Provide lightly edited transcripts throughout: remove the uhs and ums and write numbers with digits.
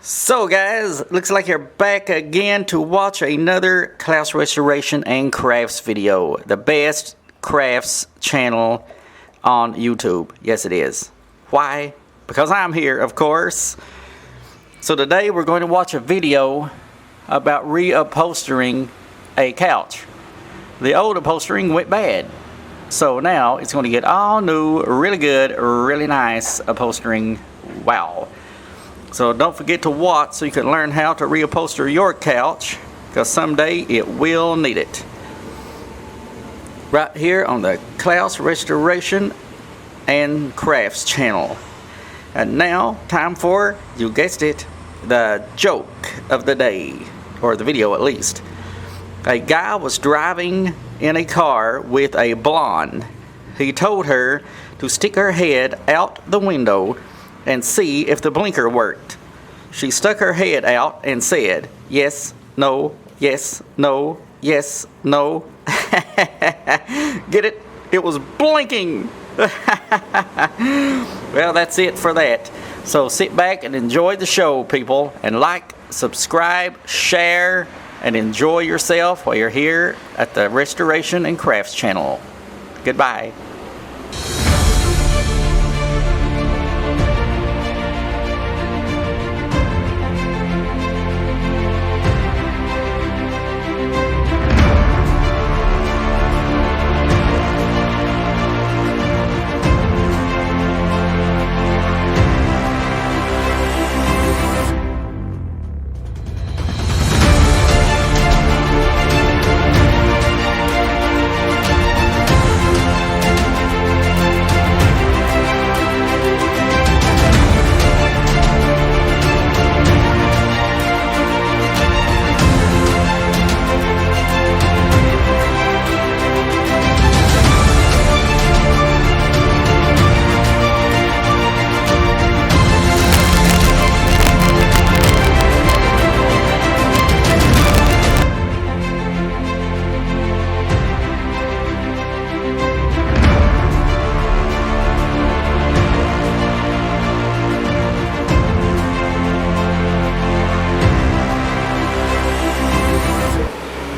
So guys, looks like you're back again to watch another Klaus Restoration and Crafts video. The best crafts channel on YouTube. Yes it is. Why? Because I'm here, of course. So today we're going to watch a video about reupholstering a couch. The old upholstering went bad. So now it's going to get all new, really good, really nice upholstering. Wow. So don't forget to watch so you can learn how to reupholster your couch, because someday it will need it. Right here on the Klaus Restoration and Crafts channel. And now, time for, you guessed it, the joke of the day, or the video at least. A guy was driving in a car with a blonde. He told her to stick her head out the window and see if the blinker worked. She stuck her head out and said, yes, no, yes, no, yes, no. Get it? It was blinking. Well, that's it for that. So sit back and enjoy the show, people, and like, subscribe, share, and enjoy yourself while you're here at the Restoration and Crafts channel. Goodbye.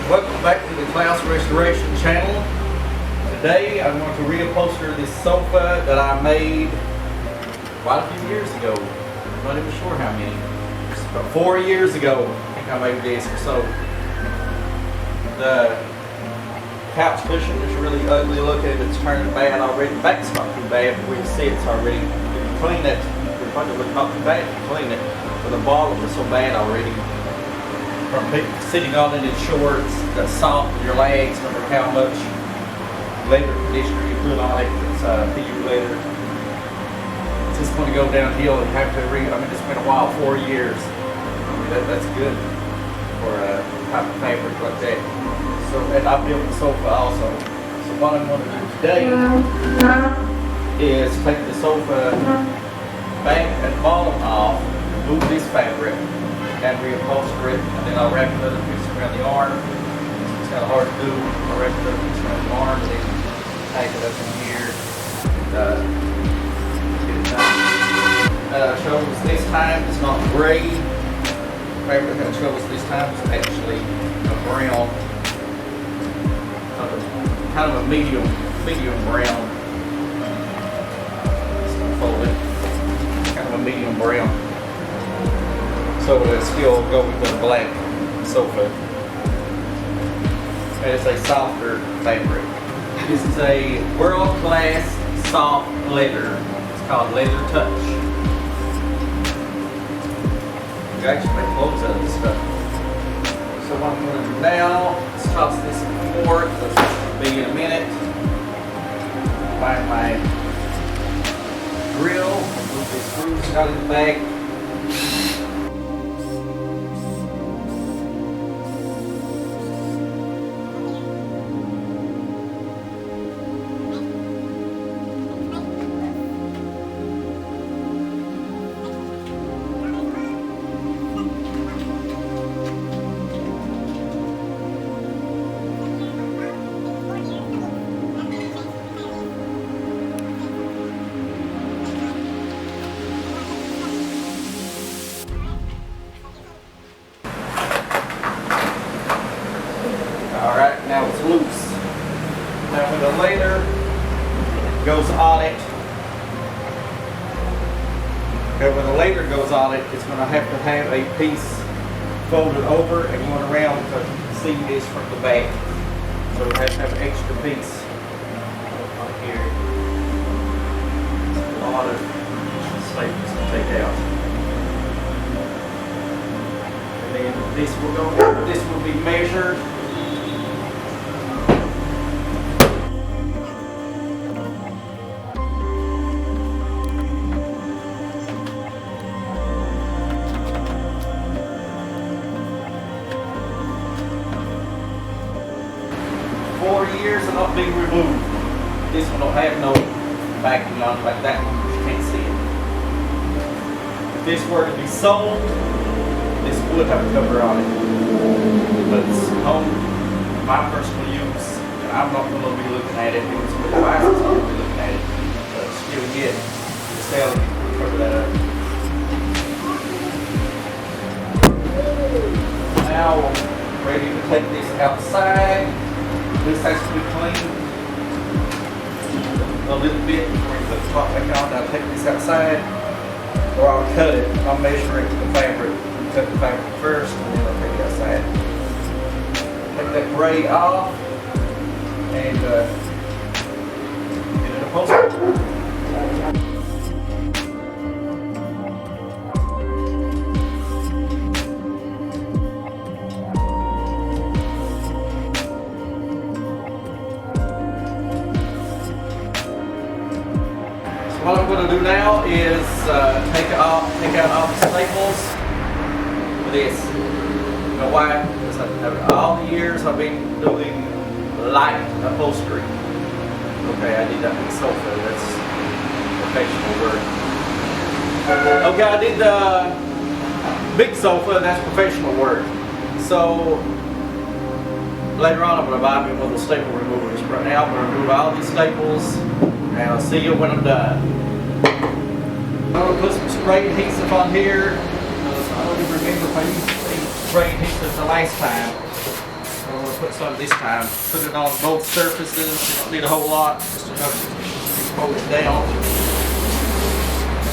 Welcome back to the Klaus Restoration channel. Today I'm going to reupholster this sofa that I made quite a few years ago. I'm not even sure how many. About 4 years ago I think I made this. So the couch cushion is really ugly looking. It's turning bad already. The back's not too bad, but where it sits already. If you clean it, it probably look not too bad if you clean it. But the bottom is so bad already. From people sitting on it in shorts, the salt in your legs, no matter how much leather conditioner you put on it, it's PU leather. It's just going to go downhill and have to it's been a while, 4 years. That's good for a type of fabric like that. So, and I built the sofa also. So what I'm going to do today is take the sofa back and bottom off, move this fabric, and reupholster it, and then I'll wrap another piece around the arm. It's kind of hard to do. I'll wrap another piece around the arm, and then take it up in here and get it done. Shows this time it's not gray. Fabric that shows this time is actually a brown, kind of a medium brown. Just fold it. Kind of a medium brown. So it'll still go with the black sofa. And it's a softer fabric. This is a world-class soft leather. It's called Leather Touch. You can actually make clothes out of this stuff. So what I'm going to do now is toss this in the fork. It'll be in a minute. Find my grill. Move these screws out of the back. later goes on it, it's going to have a piece folded over and going around to see this from the back. So it has to have an extra piece on here. A lot of staples to take out. And then this will be measured. Years and not being removed. This one don't have no backing on it like that one. You can't see it. If this were to be sold, this would have a cover on it. But it's home, my personal use, and I'm not going to be looking at it. It was with devices, I'm going to be looking at it. But still get the sale, cover that up. Now, ready to take this outside. This has to be cleaned a little bit before you put the top back on. I'll take this outside, or I'll cut it. I'll measure it to the fabric. Cut the fabric first, and then I'll take it outside. Take that braid off, and get it upholstered. What I'm going to do now is take out all the staples for this. You know why? Because all the years I've been doing light upholstery. Okay, I did that with the sofa. That's professional work. Okay, I did the big sofa. That's professional work. So later on, I'm going to buy me one of the staple removers. Right now, I'm going to remove all these staples. And I'll see you when I'm done. I'm going to put some spray adhesive on here. I don't even remember if I used spray adhesive the last time. So I'm going to put some this time. Put it on both surfaces. You don't need a whole lot. Just enough to hold it down.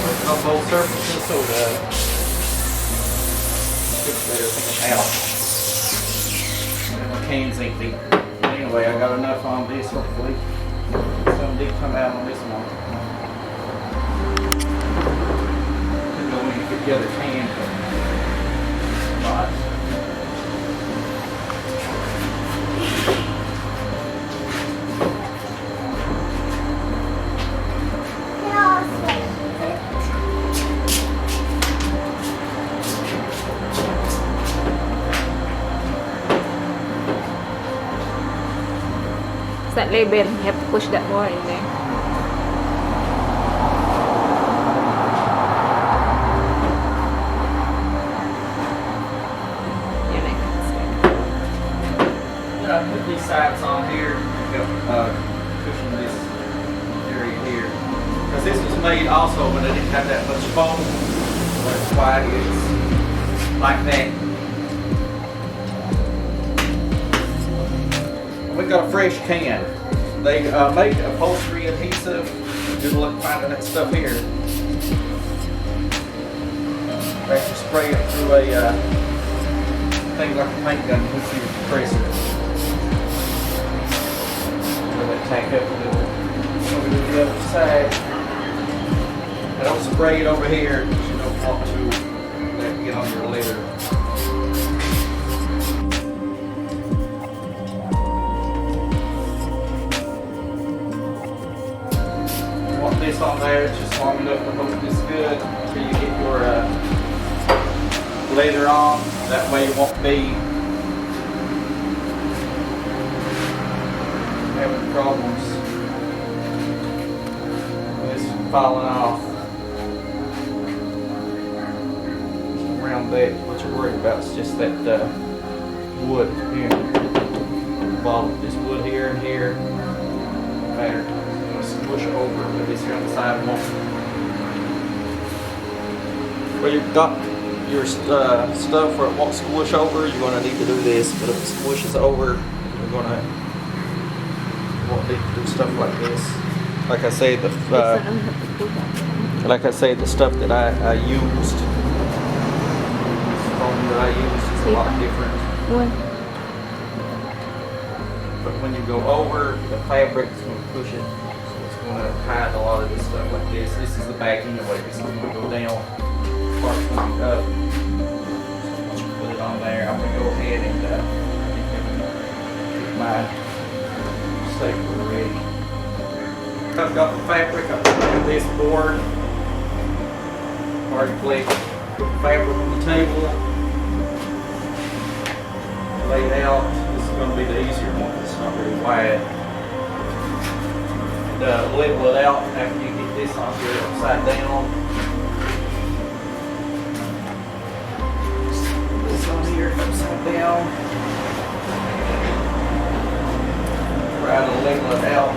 Put it on both surfaces so the it's better coming out. And my can's empty. Anyway, I got enough on this hopefully. Some did come out on this one. Could go in and get the other can, but not. That label, you have to push that more in there. Then I put these sides on here, cushion this area here. Because this was made also when it didn't have that much foam. That's why it's like that. We got a fresh can. They make upholstery adhesive. Good luck finding that stuff here. They actually spray it through a thing like a paint gun. You can see the compressor. Let that tank up a little. So we do the other side. I don't spray it over here because you don't want to let it get on your leather. This on there, it's just long enough to hold this good until you get your leather on. That way you won't be having problems with this falling off. Just around that, what you're worried about is just that wood here. Well, this wood here and here matter. Push over with this here on the side won't. Where you've got your stuff where it won't squish over, you're going to need to do this. But if it squishes over, you're going to won't need to do stuff like this. Like I say, the Like I say, the stuff that I used, this foam that I used is a lot different. But when you go over, the fabric is going to push it, so it's going to hide a lot of this stuff like this. This is the back anyway. This is going to go down, part's going to be up. So once you put it on there, I'm going to go ahead and get my stapler ready. I've got the fabric. I've got this board. Hard plate. Put the fabric on the table. Lay it out. This is going to be the easier one. It's not really wide. And level it out after you get this on here upside down. Put this on here upside down. Try to level it out.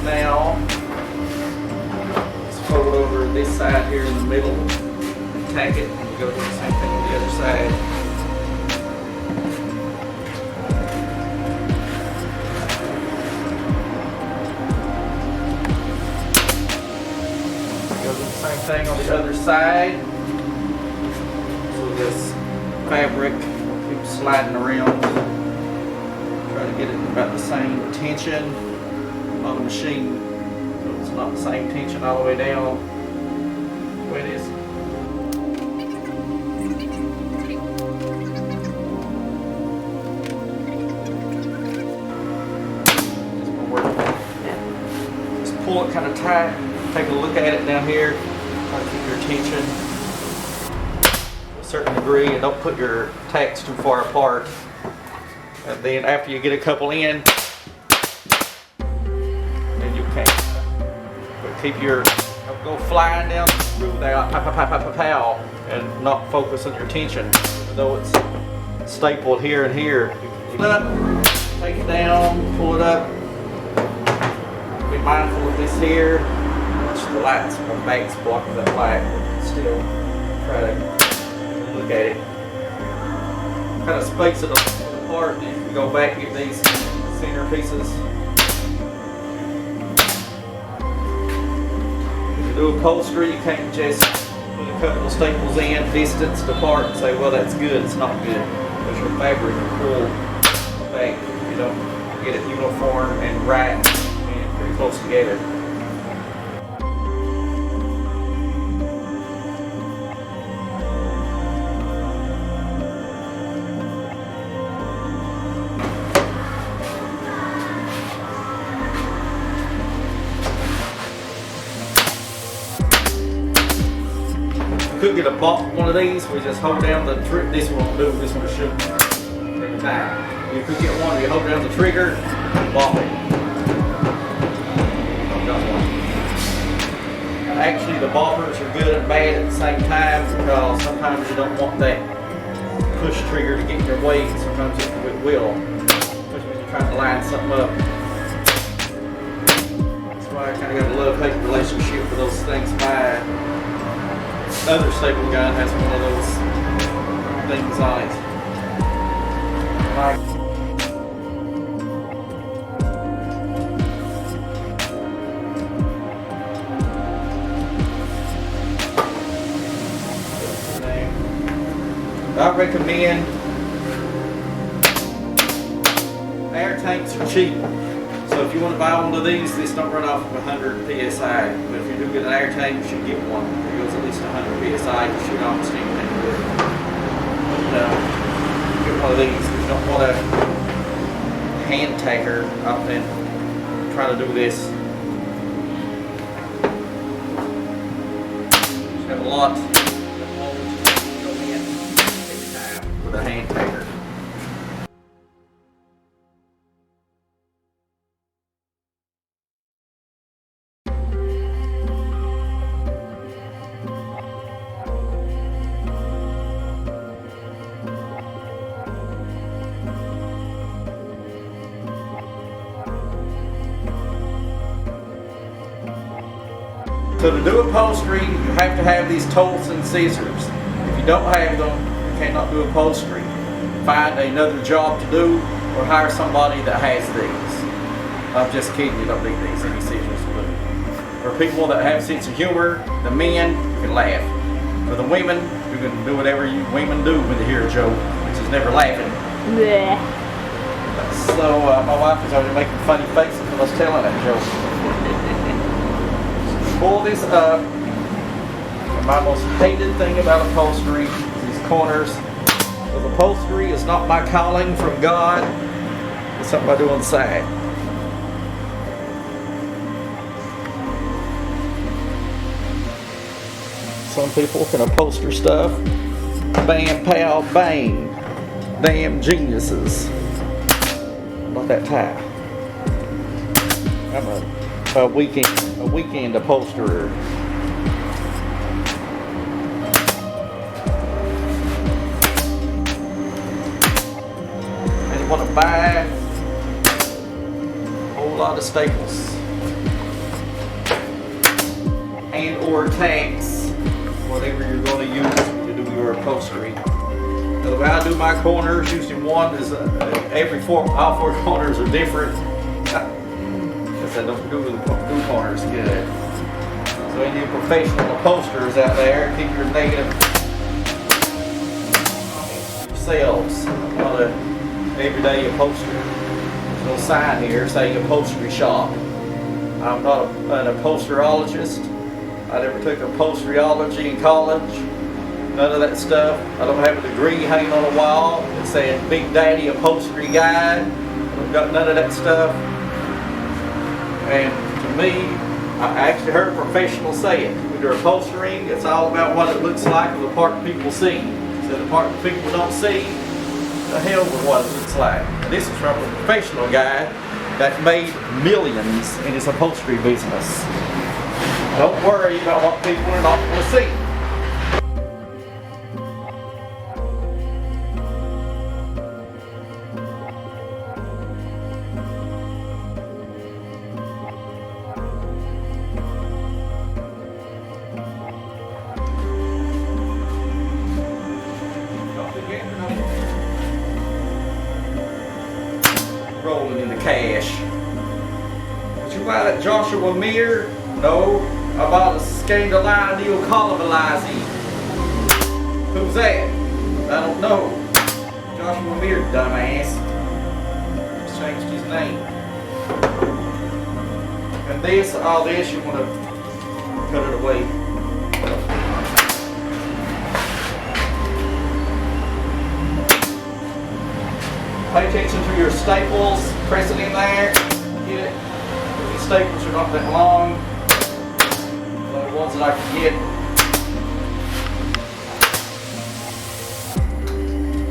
Now, let's fold over this side here in the middle and tack it, and we go do the same thing on the other side. Go do the same thing on the other side. So this fabric keeps sliding around. Try to get it about the same tension on the machine, so it's not the same tension all the way down the way it is. Just pull it kind of tight, take a look at it down here, try to keep your tension to a certain degree, and don't put your tacks too far apart. And then after you get a couple in, keep your, go flying down through there, pow, pow, pow, pow, pow, pow, and not focus on your tension. Even though it's stapled here and here. Pull it up, take it down, pull it up. Be mindful of this here. The lights, my back's blocking that light, but still try to look at it. Kind of space it apart, and if you go back and get these center pieces. Do upholstery, you can't just put a couple of staples in, distanced apart, and say, well, that's good. It's not good. Because your fabric will pull back if you don't get it uniform and right and pretty close together. Could get a one of these. We just hold down the trigger. This one will do. This one should take it back. You could get one. You hold down the trigger and bop it. Got one. Actually, the boppers are good and bad at the same time because sometimes you don't want that push trigger to get in your way. And sometimes it will, especially when you're trying to line something up. That's why I kind of got a love-hate relationship with those things. Another staple gun has one of those things on it. I recommend air tanks are cheap. So if you want to buy one of these, this don't run off of 100 PSI. But if you do get an air tank, you should get one. It goes at least 100 PSI. You should almost anything good. But get one of these. If you don't want a hand taker, then try to do this. You have a lot of holes to go in every time with a hand taker. So to do upholstery, you have to have these tools and scissors. If you don't have them, you cannot do upholstery. Find another job to do or hire somebody that has these. I'm just kidding, you don't need these, any scissors will do. For people that have sense of humor, the men, you can laugh. For the women, you can do whatever you women do when they hear a joke, which is never laughing. Bleh. So my wife was already making funny faces when I was telling that joke. Pull this up. And my most hated thing about upholstery is these corners. Because upholstery is not my calling from God. It's something I do on the side. Some people can upholster stuff. Bam, pow, bang. Damn geniuses. Not that tight. I'm a weekend upholsterer. And you want to buy a whole lot of staples and or tacks, whatever you're going to use to do your upholstery. Now, the way I do my corners, usually one is all four corners are different. Because I don't do corners good. So any professional upholsterers out there, keep your negative yourselves. Not an everyday upholsterer. There's no sign here saying upholstery shop. I'm not an upholsterologist. I never took upholsteryology in college. None of that stuff. I don't have a degree hanging on a wall that says Big Daddy Upholstery Guide. I've got none of that stuff. And to me, I actually heard a professional say it. When you're upholstering, it's all about what it looks like and the part people see. So the part people don't see, the hell with what it looks like. And this is from a professional guy that made millions in his upholstery business. Don't worry about what people are not going to see. Rolling in the cash. Did you buy that Joshua Muir? No, I bought a Scandalino Colabalazzi. Who's that? I don't know. Joshua Muir, dumbass. Just changed his name. And this, all this, you want to put it away. Pay attention to your staples, press it in there, get it. These staples are not that long. The ones that I can get.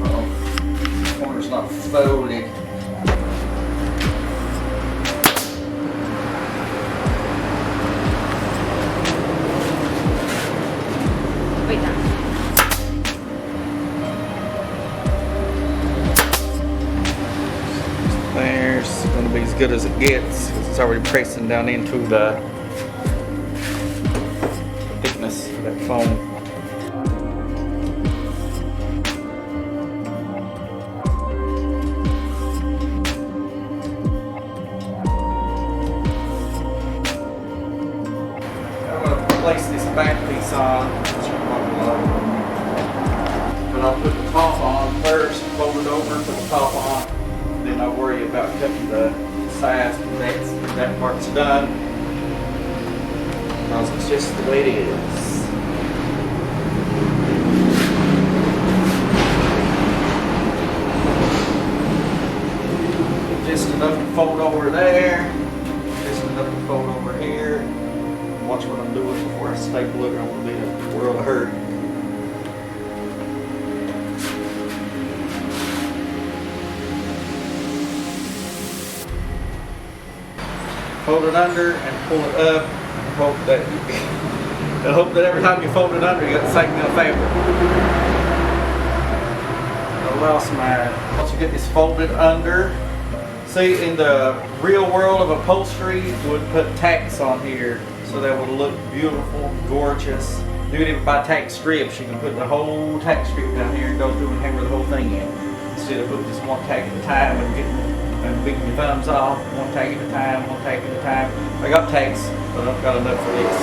Uh-oh, the corner's not folded. Wait now. There's going to be as good as it gets because it's already pressing down into the thickness of that foam. I'm going to place this back piece on, but I'll put the top on first, fold it over, put the top on. Then I'll worry about cutting the sides when that part's done. Because it's just the way it is. Just enough to fold over there. Just enough to fold over here. Watch what I'm doing before I staple it, or I'm going to be in a world of hurt. Fold it under and pull it up and hope that every time you fold it under you got the same amount of fabric. I lost mine. Once you get this folded under, see, in the real world of upholstery you would put tacks on here so that will look beautiful, gorgeous. Do it even by tack strips. You can put the whole tack strip down here and go through and hammer the whole thing in, instead of putting just one tack at a time and beating your thumbs off. One tack at a time, one tack at a time. I got tacks, but I've got enough for this.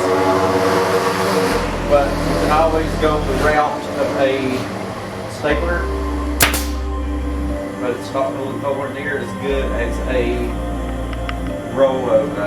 But you can always go the route of a stapler, but it's not really nowhere near as good as a row of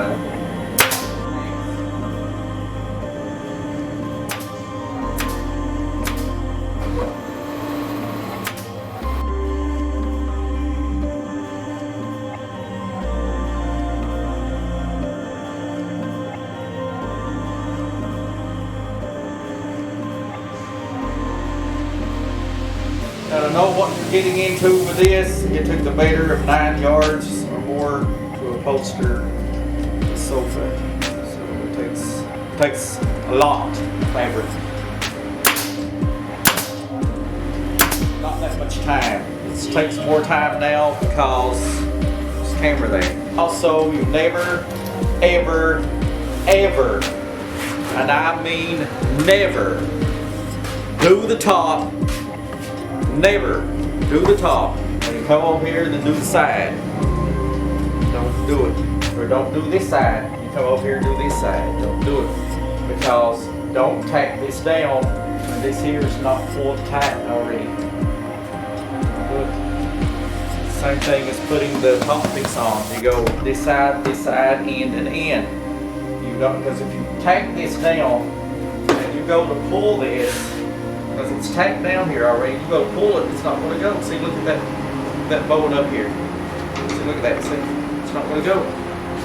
I know what you're getting into with this. It took the better of 9 yards or more to upholster the sofa. So it takes a lot of fabric. Not that much time. It takes more time now because there's a camera there. Also, you never, ever, ever, and I mean never, do the top. Never do the top. When you come over here, then do the side. Don't do it. Or don't do this side. You come over here and do this side. Don't do it. Because don't tack this down when this here is not full tight already. Look. Same thing as putting the pump piece on. You go this side, end, and end. You don't, because if you tack this down and you go to pull this, because it's tacked down here already, you go to pull it, it's not going to go. See, look at that bowing up here. See, look at that. See, it's not going to go.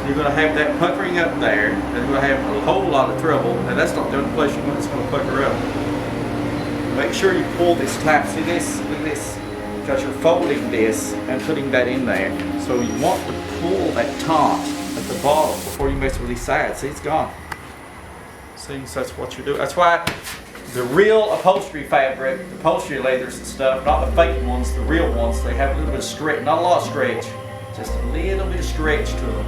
You're going to have that puckering up there, and you're going to have a whole lot of trouble, and that's not the only place you're going to pucker up. Make sure you pull this tight. See this? Look at this. Because you're folding this and putting that in there. So you want to pull that top at the bottom before you mess with these sides. See, it's gone. See, so that's what you do. That's why the real upholstery fabric, the upholstery leathers and stuff, not the fake ones, the real ones, they have a little bit of stretch, not a lot of stretch, just a little bit of stretch to them.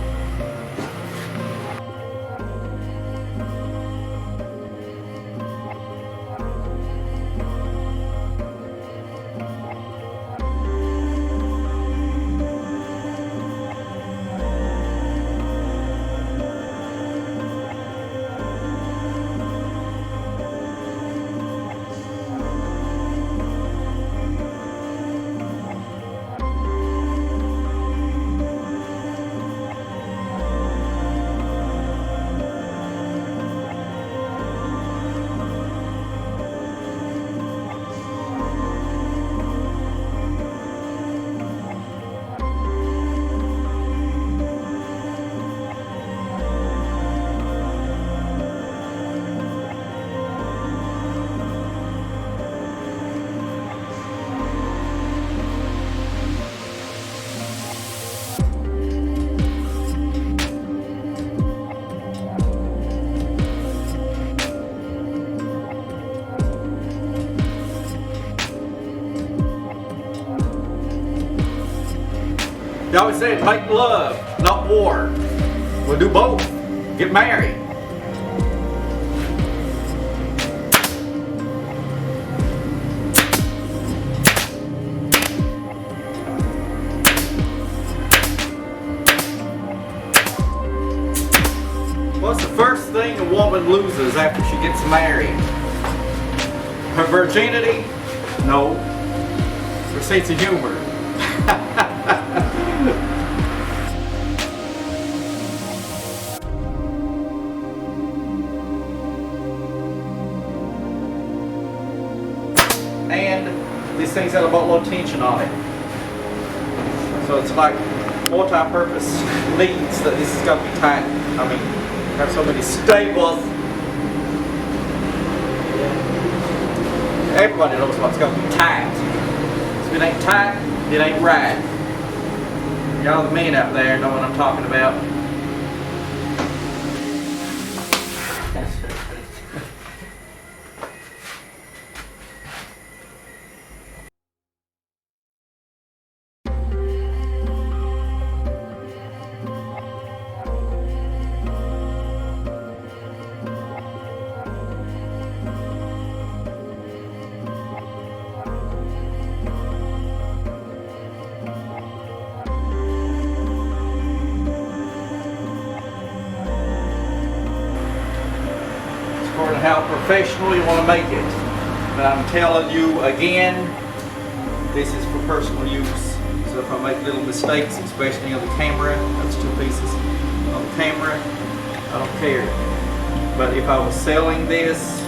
They always say make love, not war. We'll do both. Get married. What's the first thing a woman loses after she gets married? Her virginity? No. Her sense of humor. And these things have a boatload of tension on it. So it's like multi-purpose needs that this is going to be tight. I mean, have so many staples. Everybody knows what's going to be tight. If it ain't tight, it ain't right. Y'all the men out there know what I'm talking about. according to how professional you want to make it. But I'm telling you again, this is for personal use. So if I make little mistakes, especially on the camera, that's 2 pieces on the camera, I don't care. But if I was selling this,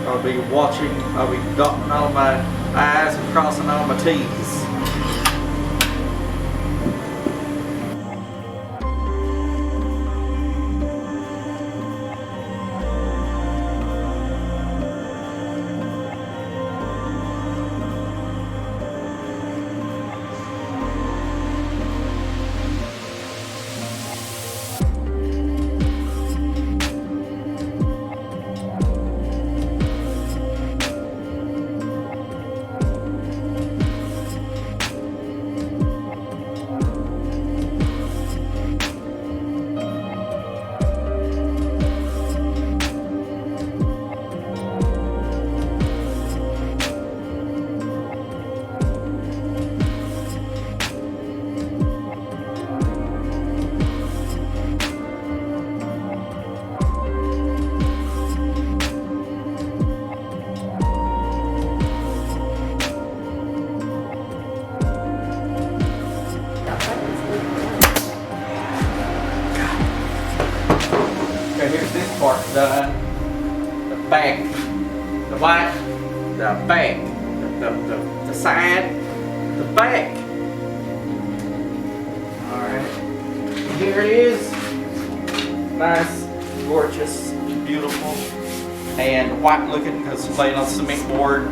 I'll be watching, I'll be dotting all my I's and crossing all my T's. Okay, here's this part done. The back, the white, the back, the side, the back. Alright, here it is. Nice, gorgeous, beautiful, and white looking because it's laying on cement board.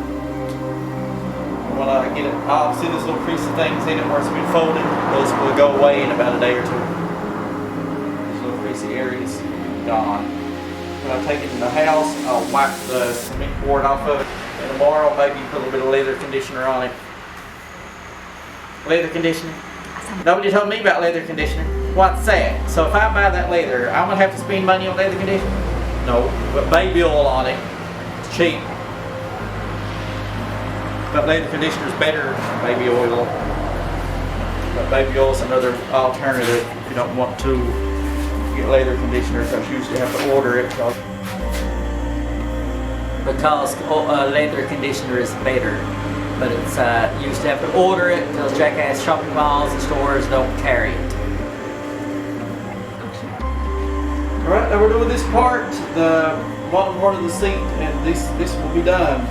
When I get it off, see those little creasy things in it where it's been folded? Those will go away in about a day or 2. These little creasy areas gone. When I take it to the house, I'll wipe the cement board off of it. And tomorrow, maybe put a little bit of leather conditioner on it. Leather conditioner? Nobody told me about leather conditioner. What's that? So if I buy that leather, I'm gonna have to spend money on leather conditioner? No, but baby oil on it. It's cheap. But leather conditioner is better than baby oil. But baby oil is another alternative if you don't want to get leather conditioner, because you usually have to order it because leather conditioner is better. But it's you used to have to order it because jackass shopping malls and stores don't carry it. Alright, now we're doing this part, the bottom part of the seat, and this will be done.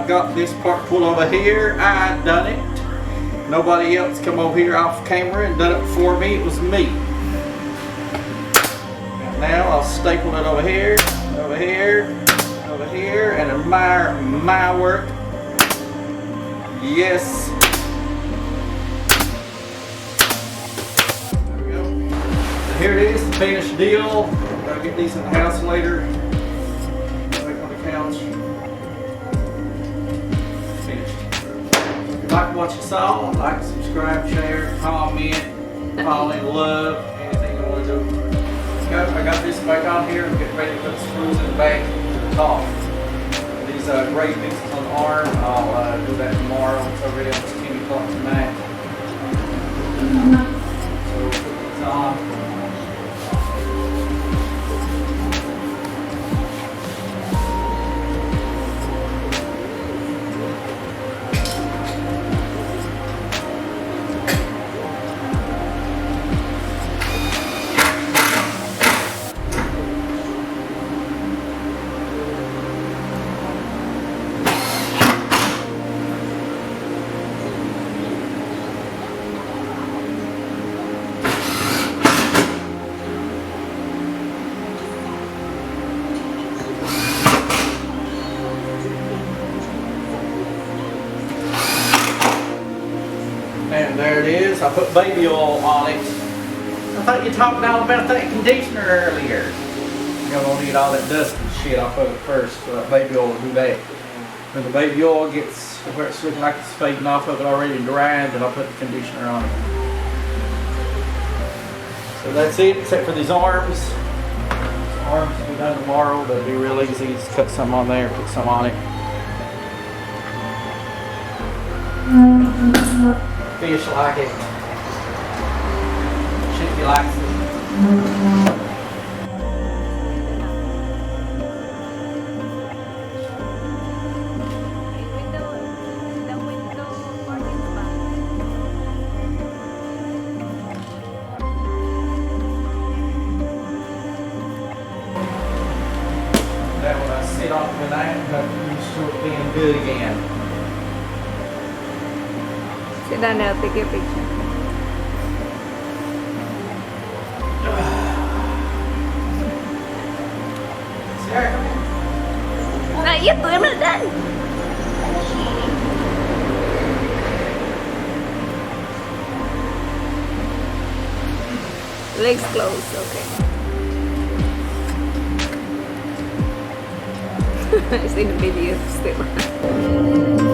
got this part pulled over here. I done it. Nobody else come over here off camera and done it for me. It was me. And now I'll staple it over here, over here, over here, and admire my work. Yes. There we go. And here it is, the finished deal. Gotta get these in the house later. Back on the couch. Finished. If you like what you saw, like, subscribe, share, comment, fall in love, anything you want to do. I got this back on here. I'm getting ready to put the screws in the back to the top. These gray pieces on the arm, I'll do that tomorrow. It's already almost 10 o'clock tonight. So we'll put these on. And there it is. I put baby oil on it. I thought you talked all about that conditioner earlier. You're gonna need all that dust and shit off of it first, so that baby oil will do that. When the baby oil gets where it's looking like it's fading off of it already dried, then I'll put the conditioner on it. So that's it, except for these arms. These arms will be done tomorrow. They'll be real easy. Just cut some on there, put some on it. Fish like it. Chicky likes it. That when I sit off the night, I'm used to it being good again. Sit down now, take a picture. Sarah, come here. Not yet, I'm not done. Legs closed, okay. I see the video still.